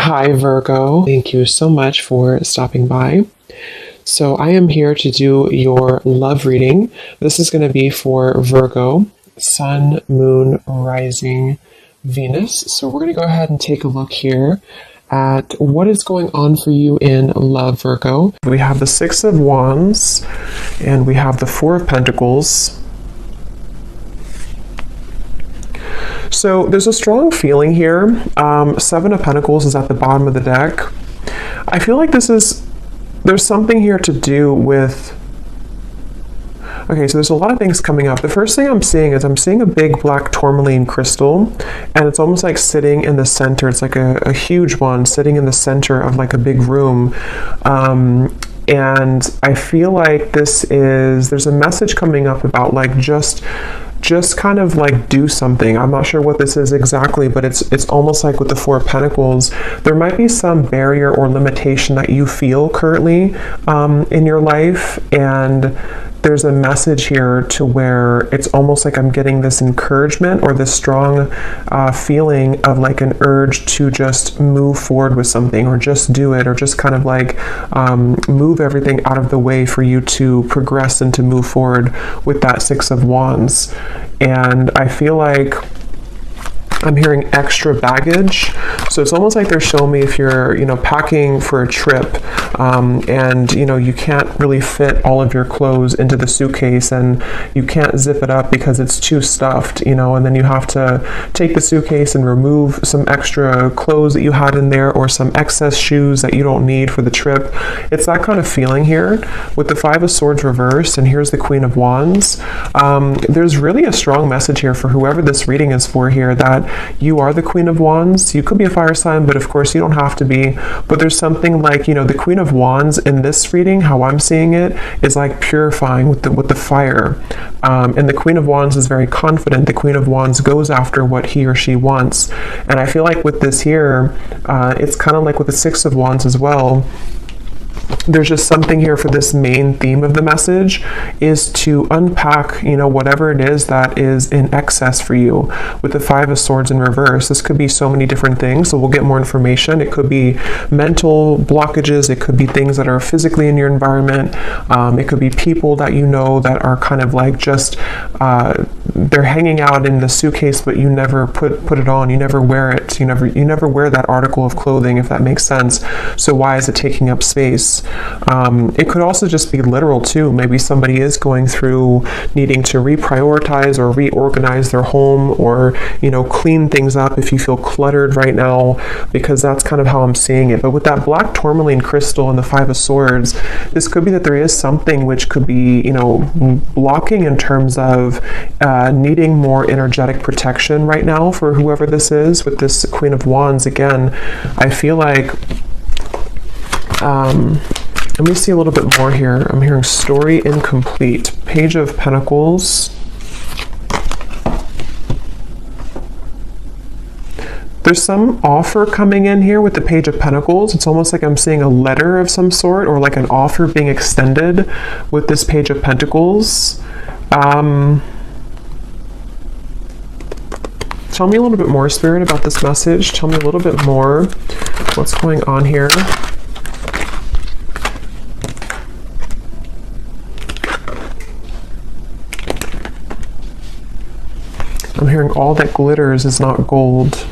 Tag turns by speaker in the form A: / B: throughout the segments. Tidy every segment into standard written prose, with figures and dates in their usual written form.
A: Hi, Virgo. Thank you so much for stopping by. So, I am here to do your love reading. This is going to be for Virgo, Sun, Moon, Rising, Venus. So, we're going to go ahead and take a look here at what is going on for you in love, Virgo. We have the Six of Wands and we have the Four of Pentacles. So there's a strong feeling here. Seven of Pentacles is at the bottom of the deck. I feel like there's something here to do with, okay, so there's a lot of things coming up. The first thing I'm seeing is I'm seeing a big black tourmaline crystal, and it's almost like sitting in the center. It's like a huge one sitting in the center of like a big room. And I feel like there's a message coming up about like just kind of like do something. I'm not sure what this is exactly, but it's almost like with the Four of Pentacles, there might be some barrier or limitation that you feel currently in your life, and there's a message here to where it's almost like I'm getting this encouragement or this strong feeling of like an urge to just move forward with something, or just do it, or just kind of like move everything out of the way for you to progress and to move forward with that Six of Wands. And I feel like I'm hearing extra baggage. So it's almost like they're showing me if you're, packing for a trip, and, you can't really fit all of your clothes into the suitcase, and you can't zip it up because it's too stuffed, and then you have to take the suitcase and remove some extra clothes that you had in there, or some excess shoes that you don't need for the trip. It's that kind of feeling here with the Five of Swords reversed, and here's the Queen of Wands. There's really a strong message here for whoever this reading is for here, that you are the Queen of Wands. You could be a fire sign, but of course you don't have to be. But there's something like, the Queen of Wands in this reading, how I'm seeing it, is like purifying with the fire. And the Queen of Wands is very confident. The Queen of Wands goes after what he or she wants. And I feel like with this here, it's kind of like with the Six of Wands as well. There's just something here for this main theme of the message is to unpack, whatever it is that is in excess for you. With the Five of Swords in reverse, this could be so many different things, so we'll get more information. It could be mental blockages, it could be things that are physically in your environment, it could be people that that are kind of like just, they're hanging out in the suitcase, but you never put it on, you never wear it, you never wear that article of clothing, if that makes sense. So why is it taking up space? It could also just be literal too. Maybe somebody is going through needing to reprioritize or reorganize their home, or clean things up if you feel cluttered right now, because that's kind of how I'm seeing it. But with that black tourmaline crystal and the Five of Swords, this could be that there is something which could be blocking in terms of needing more energetic protection right now for whoever this is. With this Queen of Wands, again, I feel like let me see a little bit more here. I'm hearing story incomplete. Page of Pentacles. There's some offer coming in here with the Page of Pentacles. It's almost like I'm seeing a letter of some sort, or like an offer being extended with this Page of Pentacles. Tell me a little bit more, Spirit, about this message. Tell me a little bit more. What's going on here? I'm hearing all that glitters is not gold.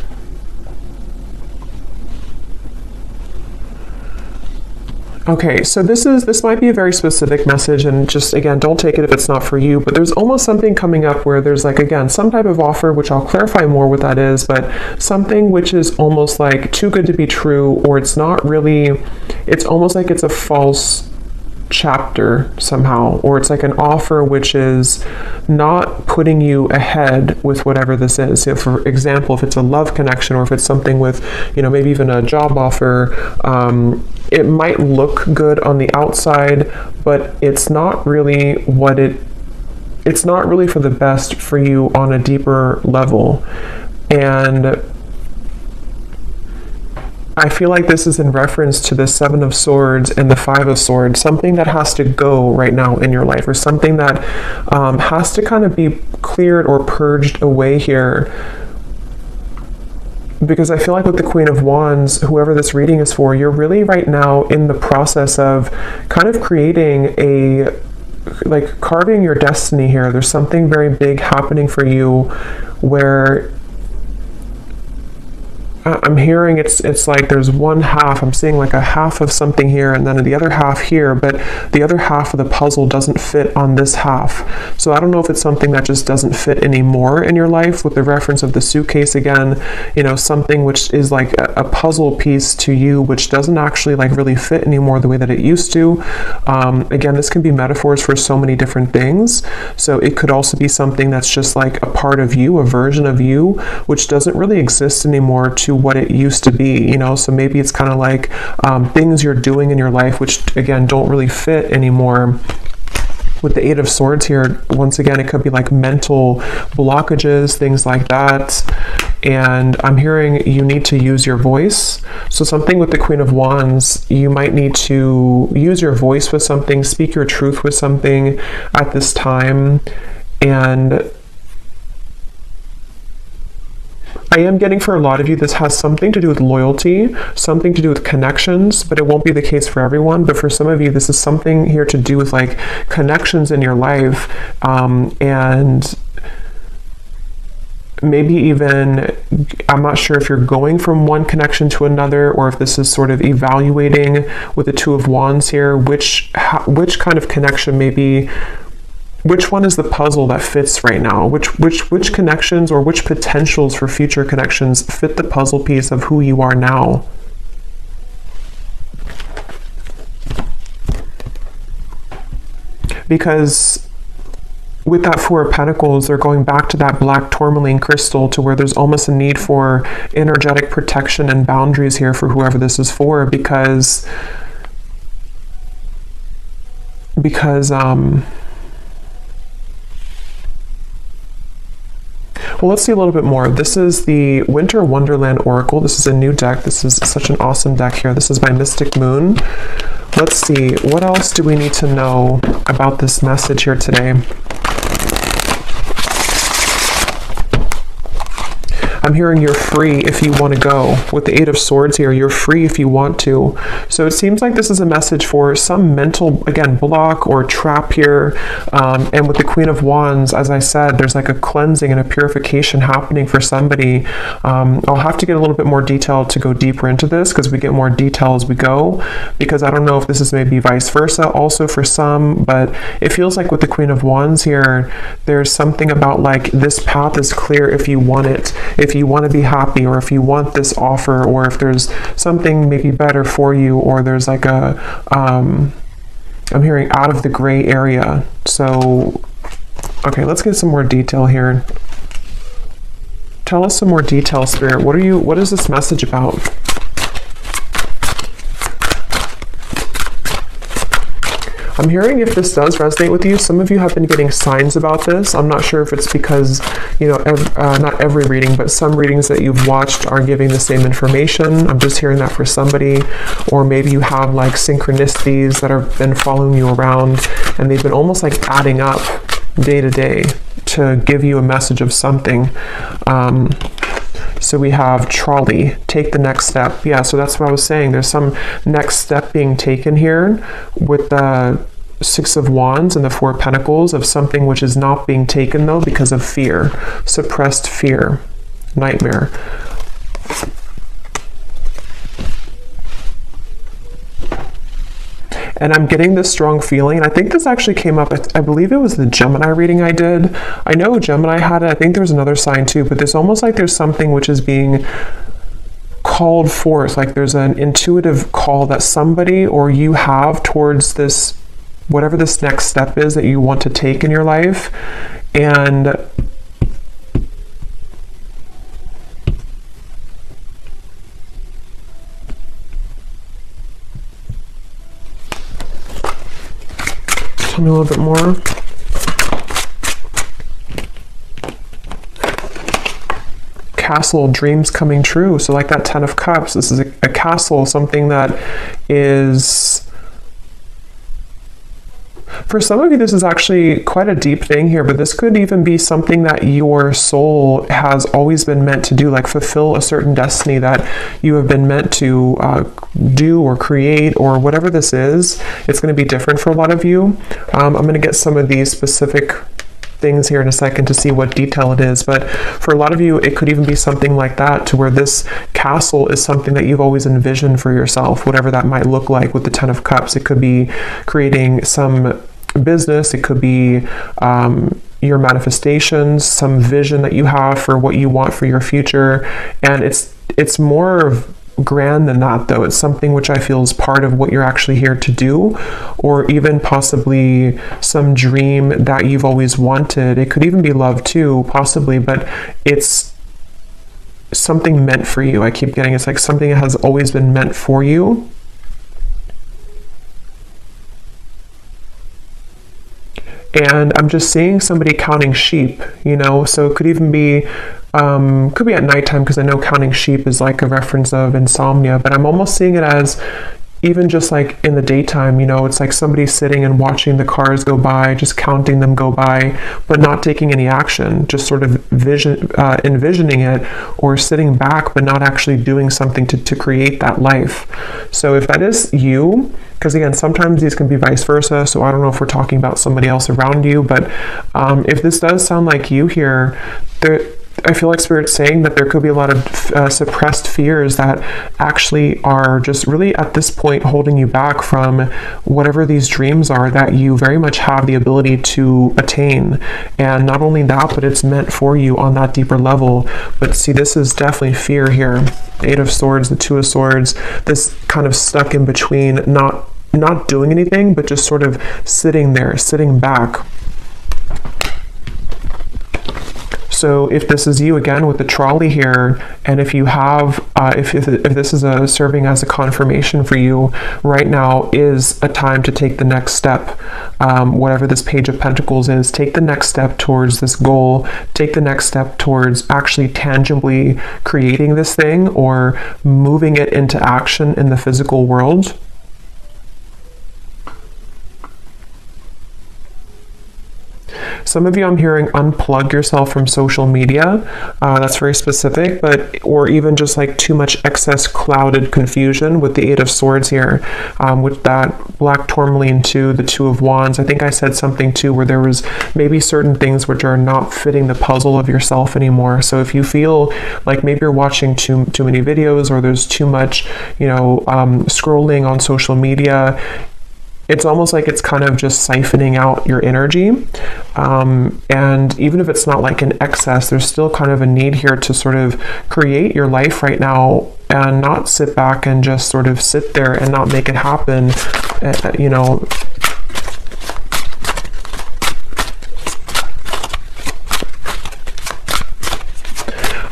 A: Okay, so this might be a very specific message, and just again, don't take it if it's not for you, but there's almost something coming up where there's like, again, some type of offer, which I'll clarify more what that is, but something which is almost like too good to be true, or it's not really, it's almost like it's a false chapter somehow, or it's like an offer which is not putting you ahead with whatever this is. So for example, if it's a love connection, or if it's something with, maybe even a job offer, it might look good on the outside, but it's not really it's not really for the best for you on a deeper level. And I feel like this is in reference to the Seven of Swords and the Five of Swords, something that has to go right now in your life, or something that has to kind of be cleared or purged away here because I feel like with the Queen of Wands, whoever this reading is for, you're really right now in the process of kind of creating like carving your destiny here. There's something very big happening for you where I'm hearing it's like there's one half, I'm seeing like a half of something here and then the other half here, but the other half of the puzzle doesn't fit on this half. So I don't know if it's something that just doesn't fit anymore in your life, with the reference of the suitcase again, you know, something which is like a puzzle piece to you which doesn't actually like really fit anymore the way that it used to. Again, this can be metaphors for so many different things. So it could also be something that's just like a part of you, a version of you, which doesn't really exist anymore to what it used to be, you know. So maybe it's kind of like things you're doing in your life which again don't really fit anymore. With the Eight of Swords here, once again, it could be like mental blockages, things like that. And I'm hearing you need to use your voice. So something with the Queen of Wands, you might need to use your voice with something, speak your truth with something at this time. And I am getting for a lot of you, this has something to do with loyalty, something to do with connections, but it won't be the case for everyone. But for some of you, this is something here to do with like connections in your life, and maybe even, I'm not sure if you're going from one connection to another, or if this is sort of evaluating with the Two of Wands here, which kind of connection maybe. Which one is the puzzle that fits right now? Which connections or which potentials for future connections fit the puzzle piece of who you are now? Because with that Four of Pentacles, they're going back to that black tourmaline crystal, to where there's almost a need for energetic protection and boundaries here for whoever this is for, because well, let's see a little bit more. This is the Winter Wonderland Oracle. This is a new deck. This is such an awesome deck here. This is by Mystic Moon. Let's see, what else do we need to know about this message here today? I'm hearing you're free if you want to go. With the Eight of Swords here, you're free if you want to. So it seems like this is a message for some mental, again, block or trap here. And with the Queen of Wands, as I said, there's like a cleansing and a purification happening for somebody. I'll have to get a little bit more detail to go deeper into this, because we get more detail as we go, because I don't know if this is maybe vice versa also for some, but it feels like with the Queen of Wands here, there's something about like this path is clear if you want it. If you want to be happy, or if you want this offer, or if there's something maybe better for you, or there's like a I'm hearing out of the gray area. So okay, let's get some more detail here. Tell us some more detail, Spirit. What is this message about? I'm hearing, if this does resonate with you, some of you have been getting signs about this. I'm not sure if it's because, you know, not every reading, but some readings that you've watched are giving the same information. I'm just hearing that for somebody. Or maybe you have like synchronicities that have been following you around, and they've been almost like adding up day to day to give you a message of something. So we have trolley, take the next step. Yeah, so that's what I was saying. There's some next step being taken here with the Six of Wands and the Four of Pentacles, of something which is not being taken though because of fear, suppressed fear, nightmare. And I'm getting this strong feeling, and I think this actually came up, I believe it was the Gemini reading I did. I know Gemini had it, I think there's another sign too, but there's almost like there's something which is being called forth, like there's an intuitive call that somebody or you have towards this, whatever this next step is that you want to take in your life. And tell me a little bit more. Castle, dreams coming true. So like that Ten of Cups, this is a castle, something that is, For some of you, this is actually quite a deep thing here, but this could even be something that your soul has always been meant to do, like fulfill a certain destiny that you have been meant to do or create, or whatever this is. It's going to be different for a lot of you. I'm going to get some of these specific things here in a second to see what detail it is, but for a lot of you it could even be something like that, to where this castle is something that you've always envisioned for yourself, whatever that might look like. With the Ten of Cups, it could be creating some business, it could be your manifestations, some vision that you have for what you want for your future, and it's more grand than that, though. It's something which I feel is part of what you're actually here to do, or even possibly some dream that you've always wanted. It could even be love too, possibly, but it's something meant for you. I keep getting it's like something that has always been meant for you. And I'm just seeing somebody counting sheep, you know, so it could even be could be at nighttime, because I know counting sheep is like a reference of insomnia, but I'm almost seeing it as even just like in the daytime, you know, it's like somebody sitting and watching the cars go by, just counting them go by, but not taking any action, just sort of envisioning it, or sitting back, but not actually doing something to create that life. So if that is you, because again, sometimes these can be vice versa, so I don't know if we're talking about somebody else around you, but if this does sound like you here, I feel like Spirit's saying that there could be a lot of suppressed fears that actually are just really at this point holding you back from whatever these dreams are that you very much have the ability to attain. And not only that, but it's meant for you on that deeper level. But see, this is definitely fear here. The Eight of Swords, the Two of Swords, this kind of stuck in between, not doing anything, but just sort of sitting there, sitting back. So if this is you, again, with the trolley here, and if you have, if this is serving as a confirmation for you, right now is a time to take the next step. Whatever this Page of Pentacles is, take the next step towards this goal, take the next step towards actually tangibly creating this thing, or moving it into action in the physical world. Some of you, I'm hearing, unplug yourself from social media. That's very specific, but or even just like too much excess clouded confusion with the Eight of Swords here, with that black tourmaline to the Two of Wands. I think I said something too where there was maybe certain things which are not fitting the puzzle of yourself anymore. So if you feel like maybe you're watching too many videos, or there's too much, you know, scrolling on social media, it's almost like it's kind of just siphoning out your energy. And even if it's not like an excess, there's still kind of a need here to sort of create your life right now, and not sit back and just sort of sit there and not make it happen, you know.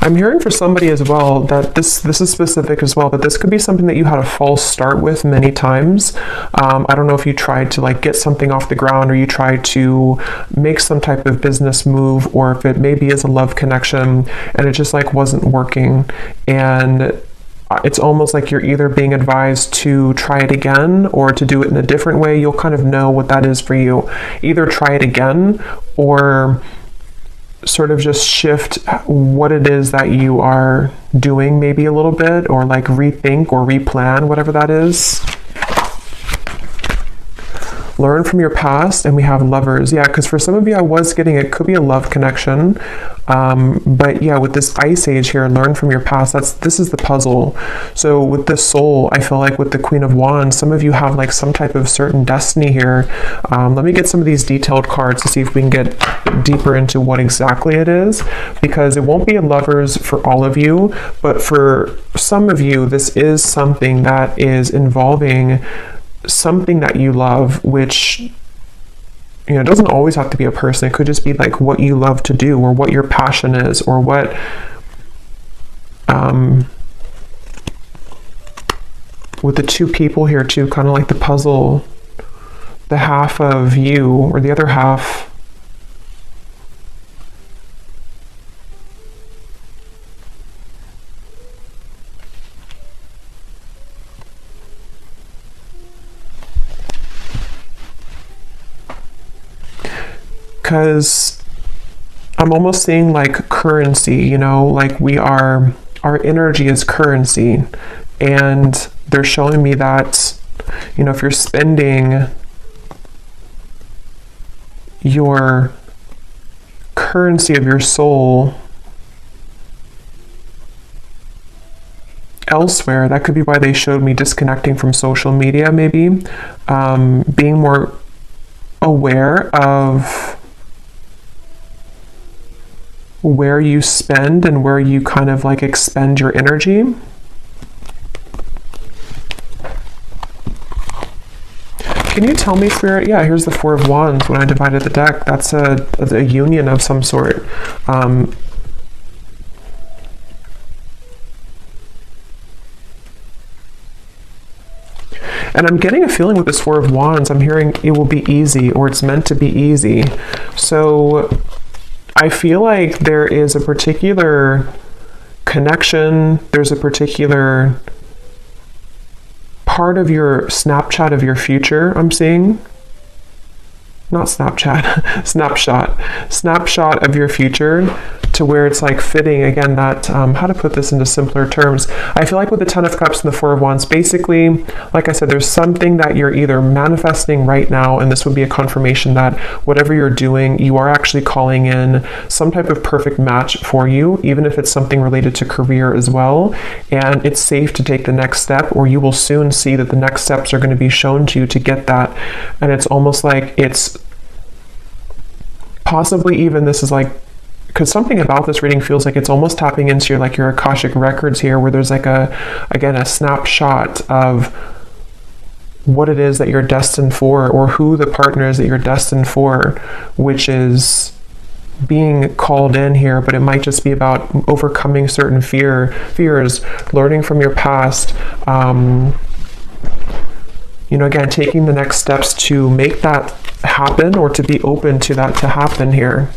A: I'm hearing for somebody as well that this is specific as well, but this could be something that you had a false start with many times. I don't know if you tried to like get something off the ground, or you tried to make some type of business move, or if it maybe is a love connection and it just like wasn't working. And it's almost like you're either being advised to try it again or to do it in a different way. You'll kind of know what that is for you. Either try it again, or sort of just shift what it is that you are doing maybe a little bit, or like rethink or replan, whatever that is. Learn from your past, and we have Lovers. Yeah, because for some of you, I was getting, it could be a love connection. But yeah, with this Ice Age here, learn from your past. This is the puzzle. So with the Soul, I feel like with the Queen of Wands, some of you have like some type of certain destiny here. Let me get some of these detailed cards to see if we can get deeper into what exactly it is, because it won't be a Lovers for all of you, but for some of you, this is something that is involving something that you love, which, you know, it doesn't always have to be a person. It could just be like what you love to do, or what your passion is, or what with the two people here too, kind of like the puzzle, the half of you or the other half. because I'm almost seeing like currency, you know, like our energy is currency. And they're showing me that, you know, if you're spending your currency of your soul elsewhere, that could be why they showed me disconnecting from social media, maybe, being more aware of where you spend and where you kind of like expend your energy. Can you tell me, Spirit? Yeah, here's the Four of Wands. When I divided the deck, that's a union of some sort. And I'm getting a feeling with this Four of Wands, I'm hearing it will be easy, or it's meant to be easy. So I feel like there is a particular connection, there's a particular part of your Snapchat of your future I'm seeing. Not Snapchat, snapshot of your future, to where it's like fitting, again, that, how to put this into simpler terms. I feel like with the Ten of Cups and the Four of Wands, basically, like I said, there's something that you're either manifesting right now, and this would be a confirmation that whatever you're doing, you are actually calling in some type of perfect match for you, even if it's something related to career as well. And it's safe to take the next step, or you will soon see that the next steps are going to be shown to you to get that. And it's almost like it's possibly even, this is like, because something about this reading feels like it's almost tapping into your Akashic records here, where there's like a snapshot of what it is that you're destined for, or who the partner is that you're destined for, which is being called in here. But it might just be about overcoming certain fears, learning from your past, you know, again, taking the next steps to make that happen, or to be open to that to happen here.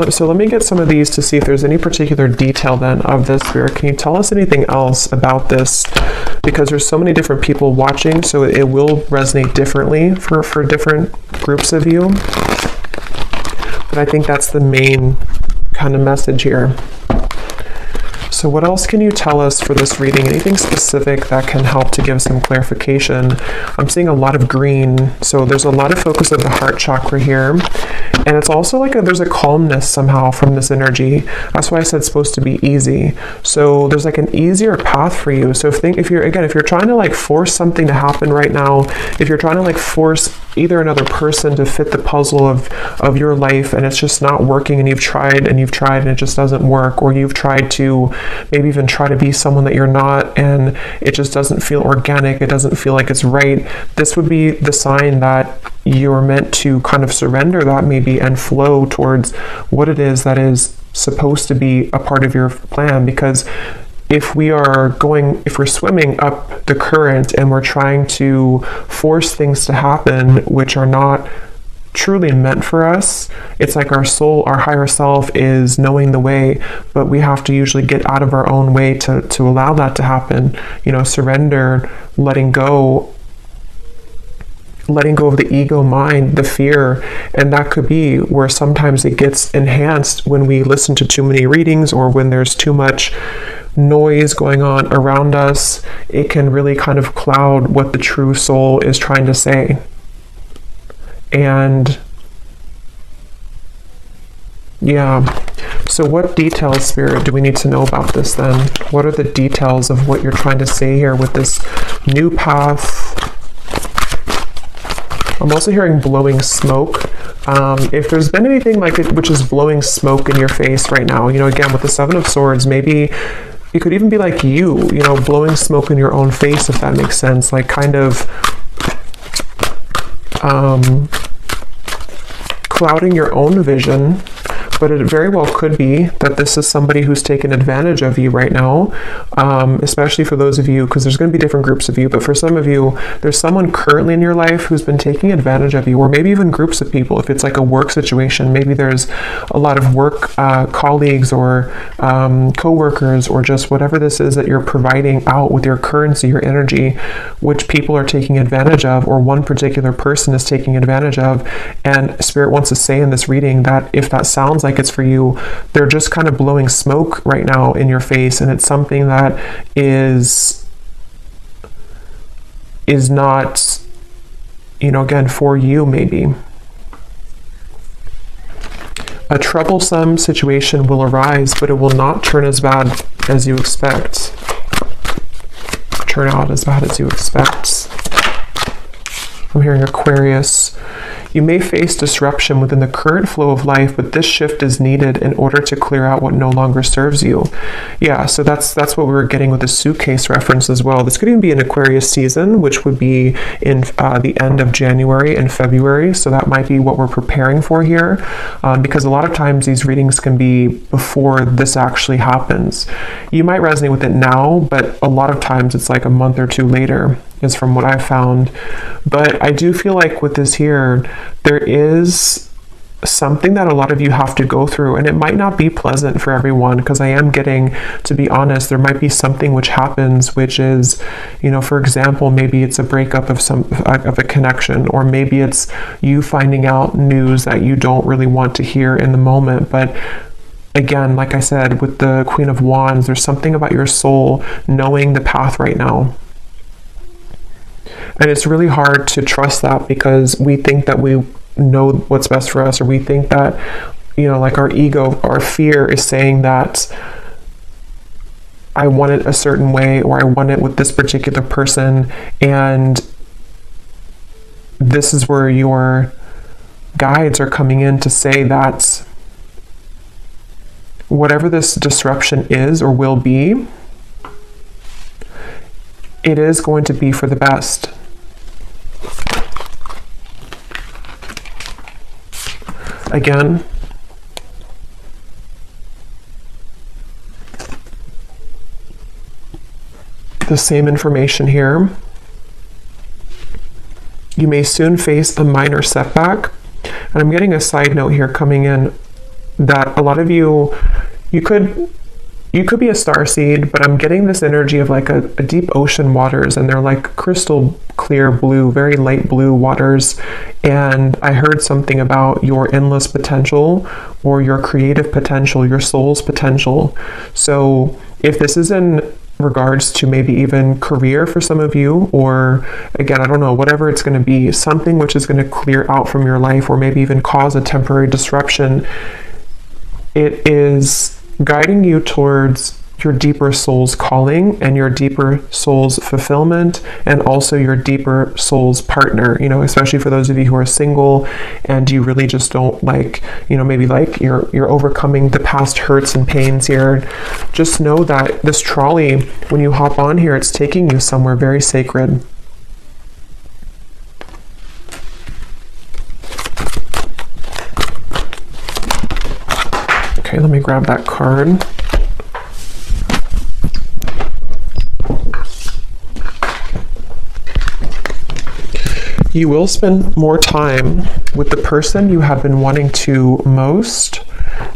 A: So let me get some of these to see if there's any particular detail then of this, Spirit. Can you tell us anything else about this? Because there's so many different people watching, so it will resonate differently for different groups of you. But I think that's the main kind of message here. So what else can you tell us for this reading? Anything specific that can help to give some clarification? I'm seeing a lot of green, so there's a lot of focus of the heart chakra here. And it's also like there's a calmness somehow from this energy. That's why I said it's supposed to be easy. So there's like an easier path for you. So if you're trying to like force something to happen right now, if you're trying to like force either another person to fit the puzzle of your life, and it's just not working, and you've tried and it just doesn't work, or you've tried to maybe even try to be someone that you're not, and it just doesn't feel organic, it doesn't feel like it's right, this would be the sign that you're meant to kind of surrender that maybe and flow towards what it is that is supposed to be a part of your plan. Because if we're swimming up the current and we're trying to force things to happen which are not truly meant for us, it's like our soul, our higher self is knowing the way, but we have to usually get out of our own way to allow that to happen. You know, surrender, letting go of the ego mind, the fear. And that could be where sometimes it gets enhanced when we listen to too many readings, or when there's too much noise going on around us. It can really kind of cloud what the true soul is trying to say. And yeah, so what details, Spirit, do we need to know about this then? What are the details of what you're trying to say here with this new path? I'm also hearing blowing smoke. If there's been anything like it which is blowing smoke in your face right now, you know, again, with the Seven of Swords, maybe it could even be like you know, blowing smoke in your own face, if that makes sense, like kind of clouding your own vision. but it very well could be that this is somebody who's taken advantage of you right now, especially for those of you, because there's going to be different groups of you, but for some of you, there's someone currently in your life who's been taking advantage of you, or maybe even groups of people. If it's like a work situation, maybe there's a lot of work colleagues or co-workers, or just whatever this is that you're providing out with your currency, your energy, which people are taking advantage of, or one particular person is taking advantage of. And Spirit wants to say in this reading that if that sounds like it's for you, they're just kind of blowing smoke right now in your face, and it's something that is not, again, for you. Maybe a troublesome situation will arise, but it will not turn as bad as you expect. Turn out as bad as you expect. I'm hearing Aquarius. You may face disruption within the current flow of life, but this shift is needed in order to clear out what no longer serves you. Yeah, so that's what we were getting with the suitcase reference as well. This could even be an Aquarius season, which would be in the end of January and February. So that might be what we're preparing for here, because a lot of times these readings can be before this actually happens. You might resonate with it now, but a lot of times it's like a month or two later, is from what I've found. But I do feel like with this here, there is something that a lot of you have to go through, and it might not be pleasant for everyone, because I am getting, to be honest, there might be something which happens, which is, for example, maybe it's a breakup of a connection, or maybe it's you finding out news that you don't really want to hear in the moment. But again, like I said, with the Queen of Wands, there's something about your soul knowing the path right now. And it's really hard to trust that, because we think that we know what's best for us, or we think that, like our ego, our fear is saying that I want it a certain way, or I want it with this particular person. And this is where your guides are coming in to say that whatever this disruption is or will be, it is going to be for the best. Again, the same information here. You may soon face a minor setback. And I'm getting a side note here coming in that a lot of you could be a starseed, but I'm getting this energy of like a deep ocean waters, and they're like crystal clear blue, very light blue waters. And I heard something about your endless potential, or your creative potential, your soul's potential. So if this is in regards to maybe even career for some of you, or again, I don't know, whatever it's going to be, something which is going to clear out from your life, or maybe even cause a temporary disruption, it is guiding you towards your deeper soul's calling and your deeper soul's fulfillment, and also your deeper soul's partner, especially for those of you who are single and you really just don't like, maybe like you're overcoming the past hurts and pains here. Just know that this trolley, when you hop on here, it's taking you somewhere very sacred. Okay, let me grab that card. You will spend more time with the person you have been wanting to most.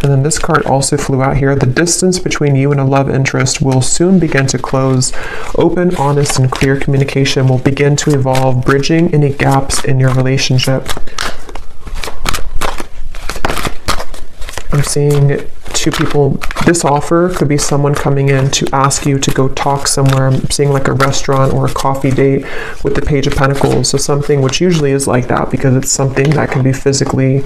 A: And then this card also flew out here. The distance between you and a love interest will soon begin to close. Open, honest, and clear communication will begin to evolve, bridging any gaps in your relationship. I'm seeing two people. This offer could be someone coming in to ask you to go talk somewhere. I'm seeing like a restaurant or a coffee date with the Page of Pentacles. So something which usually is like that, because it's something that can be physically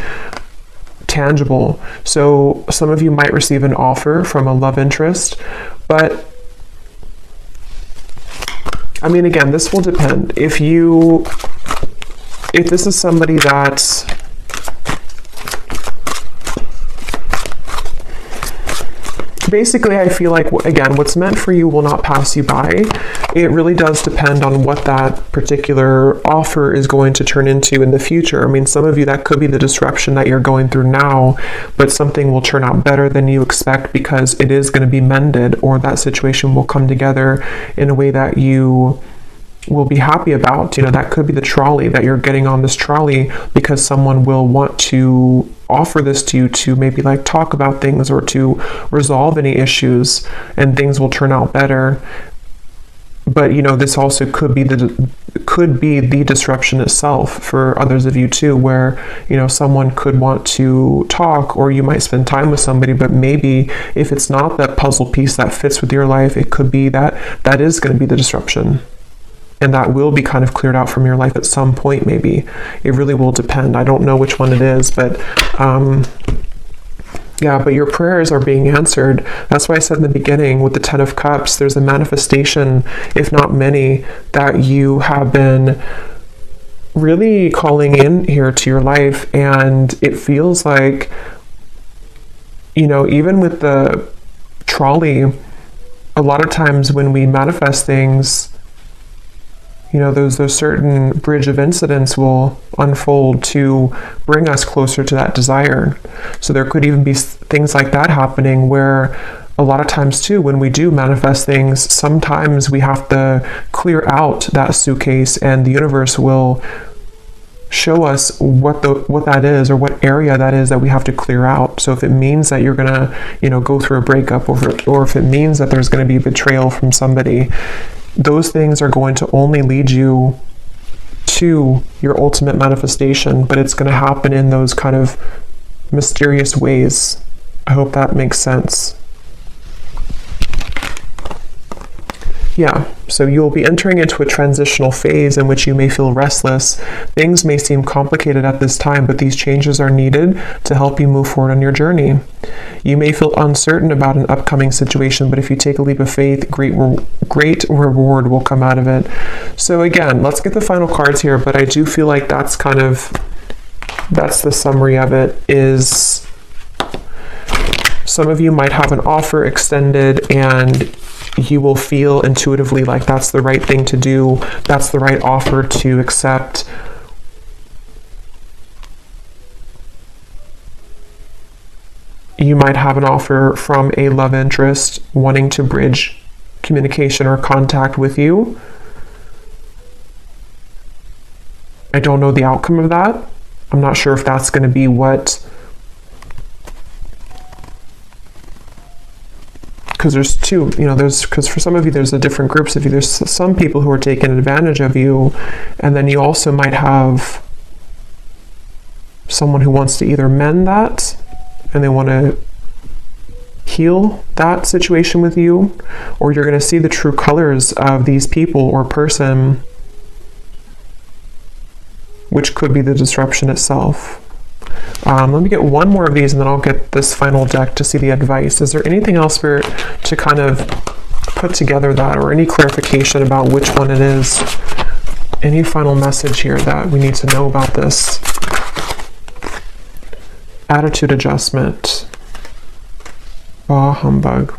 A: tangible. So some of you might receive an offer from a love interest, but I mean, again, this will depend. If this is somebody that basically, I feel like, again, what's meant for you will not pass you by. It really does depend on what that particular offer is going to turn into in the future. I mean, some of you, that could be the disruption that you're going through now, but something will turn out better than you expect because it is going to be mended, or that situation will come together in a way that you will be happy about. You know, that could be the trolley, that you're getting on this trolley because someone will want to offer this to you to maybe like talk about things or to resolve any issues, and things will turn out better. But you know, this also could be the disruption itself for others of you too, where, you know, someone could want to talk, or you might spend time with somebody, but maybe if it's not that puzzle piece that fits with your life, it could be that is going to be the disruption. And that will be kind of cleared out from your life at some point, maybe. It really will depend. I don't know which one it is, but yeah, but your prayers are being answered. That's why I said in the beginning with the 10 of Cups, there's a manifestation, if not many, that you have been really calling in here to your life. And it feels like, you know, even with the trolley, a lot of times when we manifest things, you know, those certain bridge of incidents will unfold to bring us closer to that desire. So there could even be things like that happening, where a lot of times too, when we do manifest things, sometimes we have to clear out that suitcase, and the universe will show us what that is, or what area that is that we have to clear out. So if it means that you're gonna, you know, go through a breakup, or if it means that there's going to be betrayal from somebody, those things are going to only lead you to your ultimate manifestation, but it's going to happen in those kind of mysterious ways. I hope that makes sense. Yeah, so you'll be entering into a transitional phase in which you may feel restless. Things may seem complicated at this time, but these changes are needed to help you move forward on your journey. You may feel uncertain about an upcoming situation, but if you take a leap of faith, great reward will come out of it. So again, let's get the final cards here, but I do feel like that's the summary of it. Is some of you might have an offer extended, and you will feel intuitively like that's the right thing to do, that's the right offer to accept. You might have an offer from a love interest wanting to bridge communication or contact with you. I don't know the outcome of that. I'm not sure if that's going to be what, because there's two, you know, because for some of you, there's a different groups of you. There's some people who are taking advantage of you, and then you also might have someone who wants to either mend that, and they want to heal that situation with you, or you're going to see the true colors of these people or person, which could be the disruption itself. Let me get one more of these, and then I'll get this final deck to see the advice. Is there anything else, Spirit, to kind of put together that, or any clarification about which one it is? Any final message here that we need to know about this? Attitude adjustment. Bah humbug.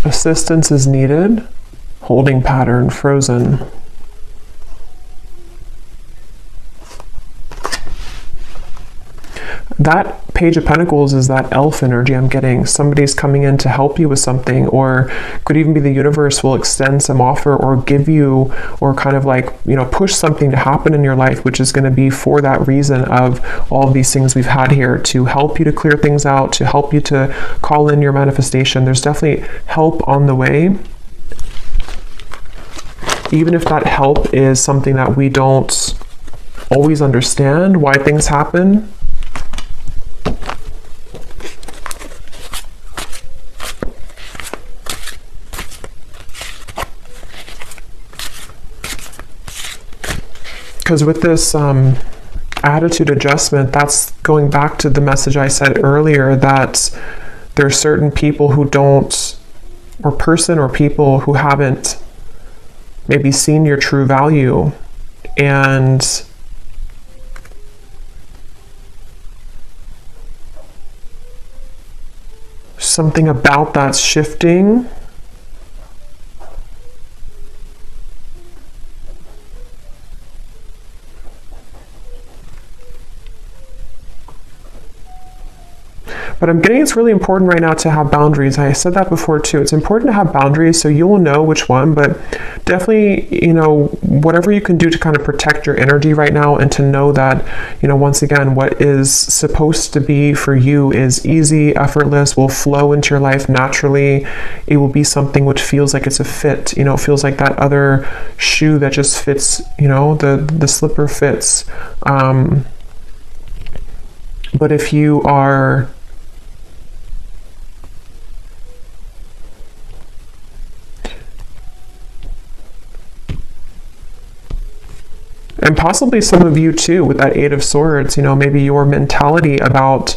A: Assistance is needed. Holding pattern, frozen. That Page of Pentacles is that elf energy I'm getting. Somebody's coming in to help you with something, or could even be the universe will extend some offer or give you, or kind of like, you know, push something to happen in your life, which is going to be for that reason of all of these things we've had here, to help you to clear things out, to help you to call in your manifestation. There's definitely help on the way. Even if that help is something that we don't always understand why things happen. Because with this attitude adjustment, that's going back to the message I said earlier, that there are certain people who don't or person or people who haven't maybe seen your true value, and something about that's shifting. But I'm getting it's really important right now to have boundaries. I said that before too. It's important to have boundaries so you will know which one, but definitely, you know, whatever you can do to kind of protect your energy right now, and to know that, you know, once again, what is supposed to be for you is easy, effortless, will flow into your life naturally. It will be something which feels like it's a fit, you know, it feels like that other shoe that just fits, you know, the slipper fits. But if you are and possibly some of you too, with that Eight of Swords, you know, maybe your mentality about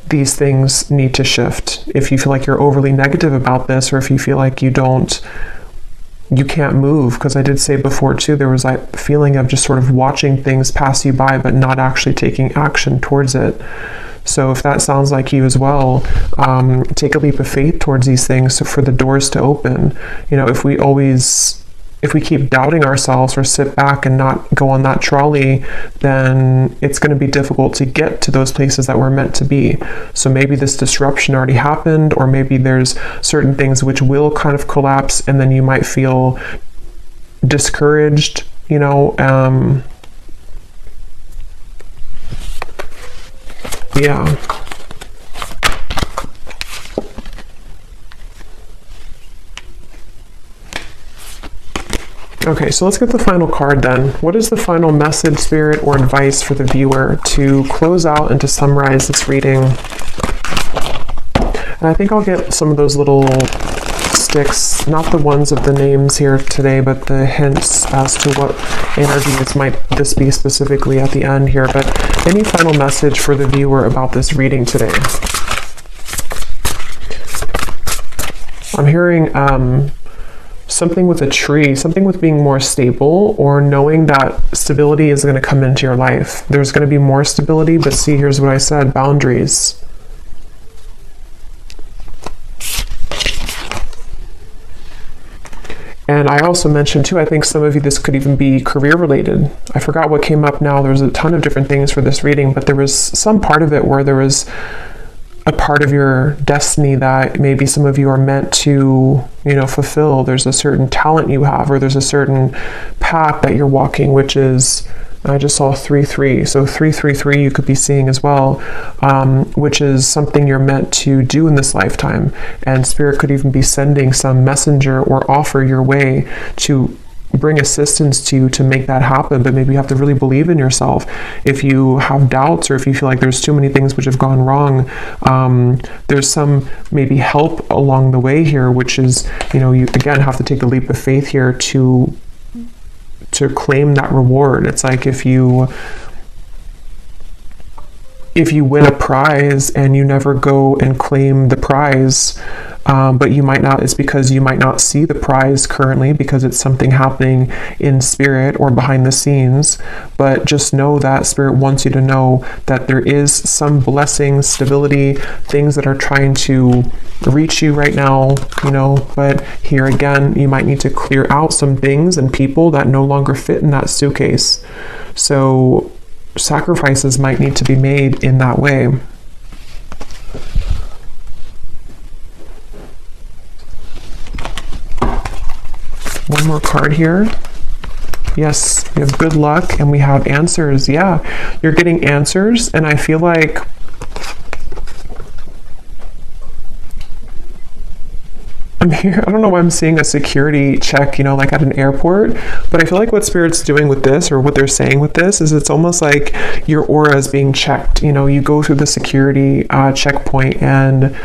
A: these things need to shift. If you feel like you're overly negative about this, or if you feel like you can't move, because I did say before too, there was that feeling of just sort of watching things pass you by, but not actually taking action towards it. So if that sounds like you as well, take a leap of faith towards these things for the doors to open. You know, if we keep doubting ourselves or sit back and not go on that trolley, then it's going to be difficult to get to those places that we're meant to be. So maybe this disruption already happened, or maybe there's certain things which will kind of collapse, and then you might feel discouraged, you know. Yeah. Okay, so let's get the final card then. What is the final message, spirit, or advice for the viewer to close out and to summarize this reading? And I think I'll get some of those little sticks, not the ones of the names here today, but the hints as to what energies might this be specifically at the end here. But any final message for the viewer about this reading today? I'm hearing something with a tree, something with being more stable, or knowing that stability is going to come into your life. There's going to be more stability, but see, here's what I said, boundaries. And I also mentioned too, I think some of you, this could even be career related. I forgot what came up now. There's a ton of different things for this reading, but there was some part of it where there was a part of your destiny that maybe some of you are meant to, you know, fulfill. There's a certain talent you have, or there's a certain path that you're walking, which is, I just saw 3-3. So 3-3-3 you could be seeing as well, which is something you're meant to do in this lifetime. And Spirit could even be sending some messenger or offer your way to bring assistance to you to make that happen. But maybe you have to really believe in yourself. If you have doubts, or if you feel like there's too many things which have gone wrong, there's some maybe help along the way here, which is, you know, you again have to take a leap of faith here to claim that reward. It's like if you win a prize and you never go and claim the prize, but you might not, it's because you might not see the prize currently because it's something happening in spirit or behind the scenes. But just know that Spirit wants you to know that there is some blessing, stability, things that are trying to reach you right now, you know. But here again, you might need to clear out some things and people that no longer fit in that suitcase. So sacrifices might need to be made in that way. One more card here. Yes, we have good luck and we have answers. Yeah, you're getting answers, and I feel like I'm here. I don't know why I'm seeing a security check, you know, like at an airport, but I feel like what Spirit's doing with this, or what they're saying with this, is it's almost like your aura is being checked. You know, you go through the security checkpoint, and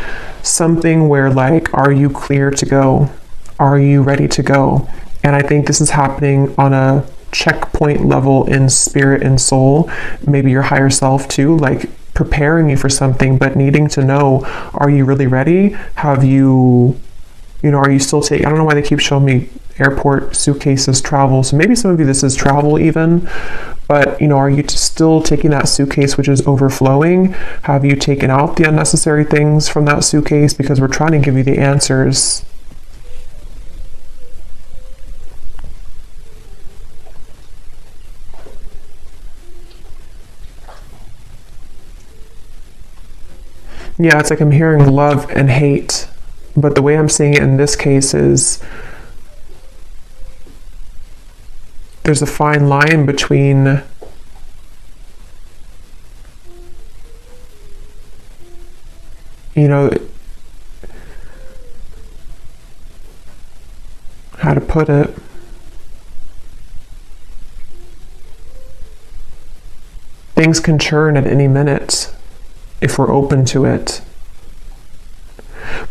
A: something where like, are you clear to go? Are you ready to go? And I think this is happening on a checkpoint level in spirit and soul, maybe your higher self too, like preparing you for something, but needing to know, are you really ready? Have you You know, are you still taking, I don't know why they keep showing me airport suitcases, travel. So maybe some of you, this is travel even, but you know, are you still taking that suitcase which is overflowing? Have you taken out the unnecessary things from that suitcase? Because we're trying to give you the answers. Yeah, it's like I'm hearing love and hate, but the way I'm seeing it in this case is there's a fine line between you know, how to put it. Things can churn at any minute if we're open to it.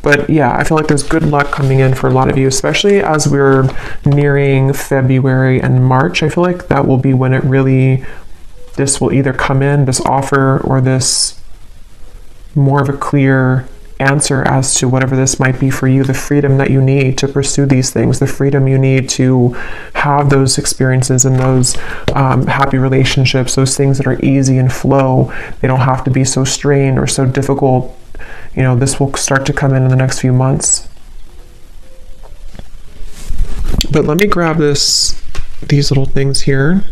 A: But yeah, I feel like there's good luck coming in for a lot of you, especially as we're nearing February and March. I feel like that will be when it really, this will either come in, this offer, or this more of a clear answer as to whatever this might be for you, the freedom that you need to pursue these things, the freedom you need to have those experiences and those happy relationships, those things that are easy and flow. They don't have to be so strained or so difficult. You know, this will start to come in the next few months. But let me grab these little things here.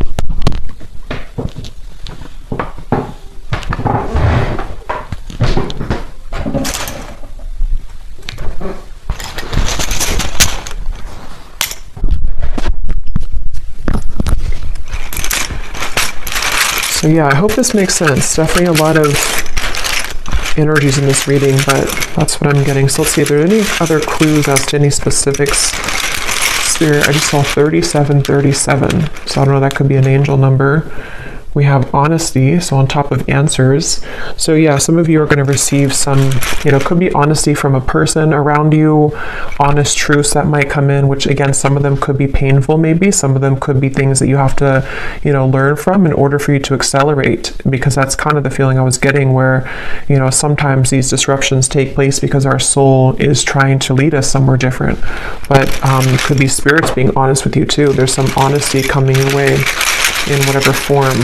A: So yeah, I hope this makes sense. Definitely a lot of energies in this reading, but that's what I'm getting. So let's see if there are any other clues as to any specifics. Spirit, I just saw 3737. So I don't know, that could be an angel number. We have honesty, so on top of answers. So yeah, some of you are going to receive some, you know, could be honesty from a person around you, honest truths that might come in, which again, some of them could be painful maybe, some of them could be things that you have to, you know, learn from in order for you to accelerate, because that's kind of the feeling I was getting where, you know, sometimes these disruptions take place because our soul is trying to lead us somewhere different. But it could be spirits being honest with you too. There's some honesty coming your way in whatever form.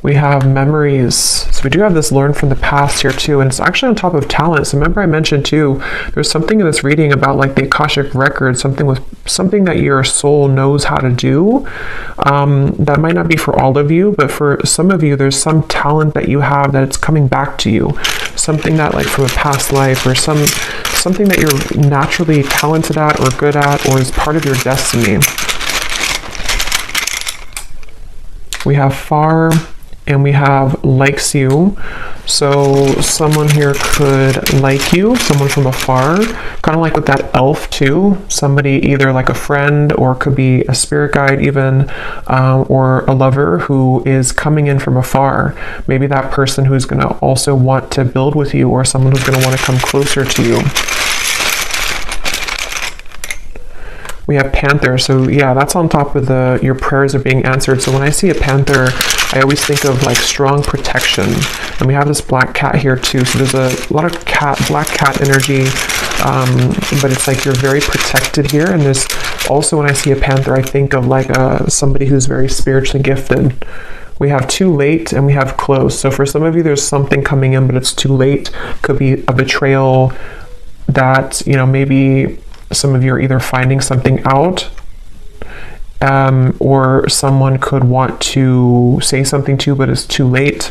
A: We have memories. So we do have this learn from the past here too, and it's actually on top of talent. So remember I mentioned too, there's something in this reading about like the Akashic record, something that your soul knows how to do. That might not be for all of you, but for some of you, there's some talent that you have that it's coming back to you. Something that like from a past life, or something that you're naturally talented at or good at, or is part of your destiny. We have far, and we have likes you. So someone here could like you, someone from afar, kind of like with that elf too. Somebody either like a friend, or could be a spirit guide even, or a lover who is coming in from afar. Maybe that person who's going to also want to build with you, or someone who's going to want to come closer to you. We have panther, so yeah, that's on top of your prayers are being answered. So when I see a panther, I always think of like strong protection. And we have this black cat here too, so there's a lot of black cat energy, but it's like you're very protected here. And there's also, when I see a panther, I think of like somebody who's very spiritually gifted. We have too late, and we have close. So for some of you, there's something coming in, but it's too late. Could be a betrayal that, you know, maybe some of you are either finding something out, or someone could want to say something to you, but it's too late.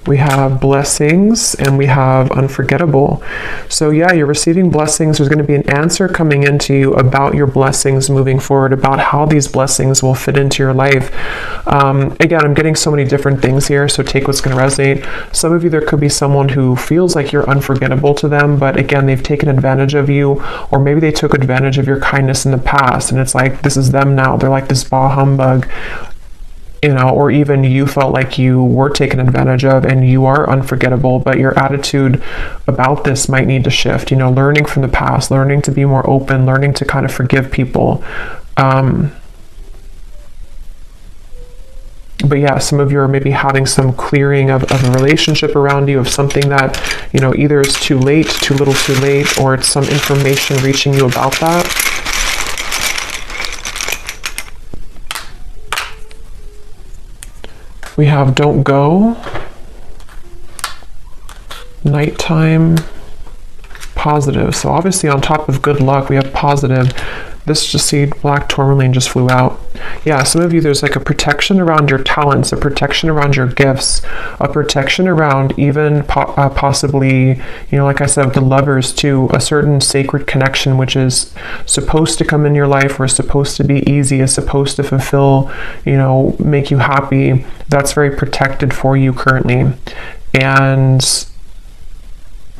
A: We have blessings, and we have unforgettable. So yeah, you're receiving blessings. There's going to be an answer coming into you about your blessings moving forward, about how these blessings will fit into your life. Again, I'm getting so many different things here, so take what's going to resonate. Some of you, there could be someone who feels like you're unforgettable to them, but again, they've taken advantage of you, or maybe they took advantage of your kindness in the past, and it's like, this is them now. They're like this bah humbug. You know, or even you felt like you were taken advantage of and you are unforgettable, but your attitude about this might need to shift. You know, learning from the past, learning to be more open, learning to kind of forgive people. But yeah, some of you are maybe having some clearing of a relationship around you, of something that, you know, either is too late, too little too late, or it's some information reaching you about that. We have don't go, nighttime, positive. So obviously on top of good luck, we have positive. This just see black tourmaline just flew out. Yeah, some of you, there's like a protection around your talents, a protection around your gifts, a protection around even possibly, you know, like I said, with the lovers too, a certain sacred connection, which is supposed to come in your life, or is supposed to be easy, is supposed to fulfill, you know, make you happy. That's very protected for you currently. And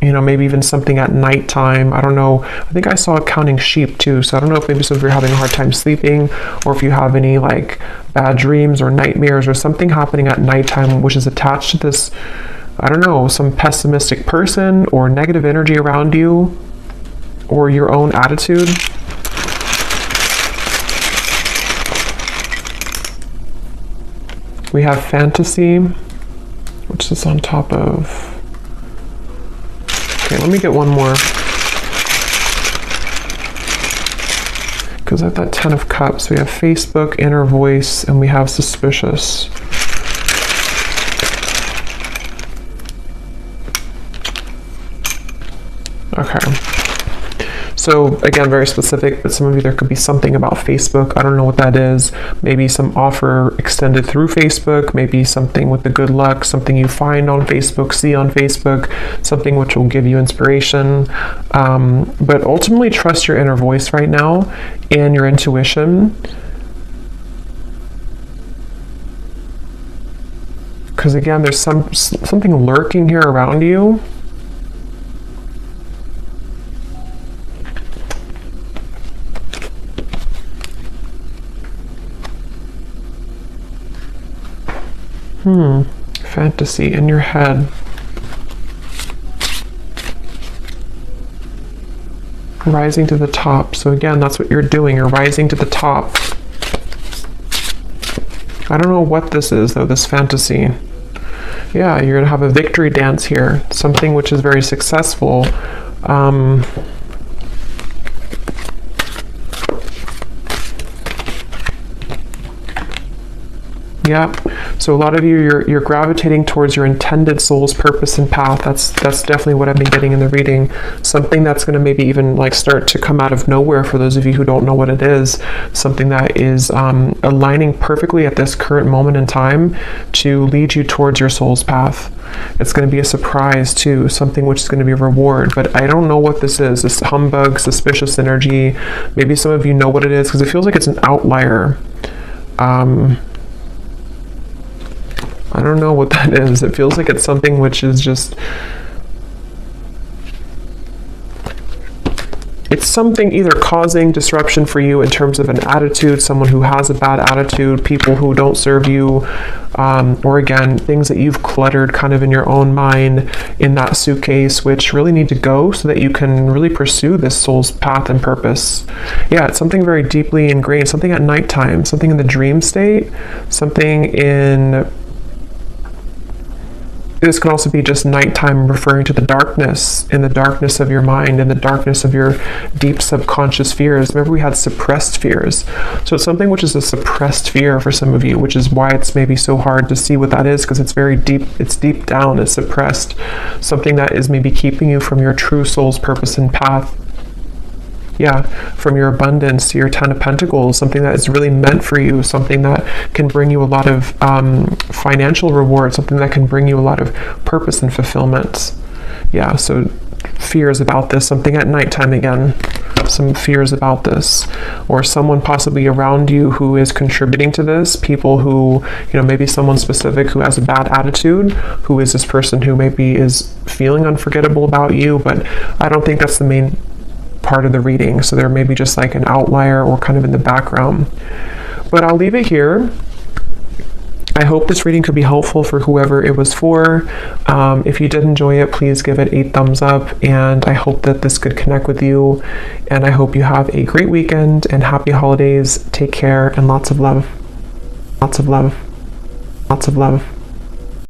A: you know, maybe even something at nighttime. I don't know. I think I saw counting sheep too. So I don't know if maybe some of you are having a hard time sleeping, or if you have any like bad dreams or nightmares or something happening at nighttime, which is attached to this, I don't know, some pessimistic person or negative energy around you, or your own attitude. We have fantasy, which is on top of. Okay, let me get one more. Because at that 10 of Cups, we have Facebook, inner voice, and we have suspicious. Okay. So again, very specific, but some of you, there could be something about Facebook. I don't know what that is. Maybe some offer extended through Facebook, maybe something with the good luck, something you find on Facebook, see on Facebook, something which will give you inspiration. But ultimately trust your inner voice right now and your intuition. Because again, there's something lurking here around you. Fantasy in your head. Rising to the top. So again, that's what you're doing. You're rising to the top. I don't know what this is though, this fantasy. Yeah, you're gonna have a victory dance here. Something which is very successful. Yeah, so a lot of you, you're gravitating towards your intended soul's purpose and path. That's definitely what I've been getting in the reading. Something that's going to maybe even like start to come out of nowhere for those of you who don't know what it is. Something that is aligning perfectly at this current moment in time to lead you towards your soul's path. It's going to be a surprise too, something which is going to be a reward, but I don't know what this is. This humbug, suspicious energy. Maybe some of you know what it is because it feels like it's an outlier. I don't know what that is. It feels like it's something which is just, it's something either causing disruption for you in terms of an attitude, someone who has a bad attitude, people who don't serve you, or again, things that you've cluttered kind of in your own mind in that suitcase, which really need to go so that you can really pursue this soul's path and purpose. Yeah, it's something very deeply ingrained, something at nighttime, something in the dream state, something in... This can also be just nighttime, referring to the darkness, in the darkness of your mind, in the darkness of your deep subconscious fears. Remember, we had suppressed fears. So it's something which is a suppressed fear for some of you, which is why it's maybe so hard to see what that is, because it's very deep, it's deep down, it's suppressed. Something that is maybe keeping you from your true soul's purpose and path. Yeah, from your abundance to your 10 of Pentacles, something that is really meant for you, something that can bring you a lot of financial reward, something that can bring you a lot of purpose and fulfillment. Yeah, so fears about this, something at nighttime again, some fears about this, or someone possibly around you who is contributing to this, people who, you know, maybe someone specific who has a bad attitude, who is this person who maybe is feeling unforgettable about you, but I don't think that's the main part of the reading, so there may be just like an outlier or kind of in the background. But I'll leave it here. I hope this reading could be helpful for whoever it was for. If you did enjoy it, please give it a thumbs up, and I hope that this could connect with you, and I hope you have a great weekend and happy holidays. Take care and lots of love. Lots of love. Lots of love.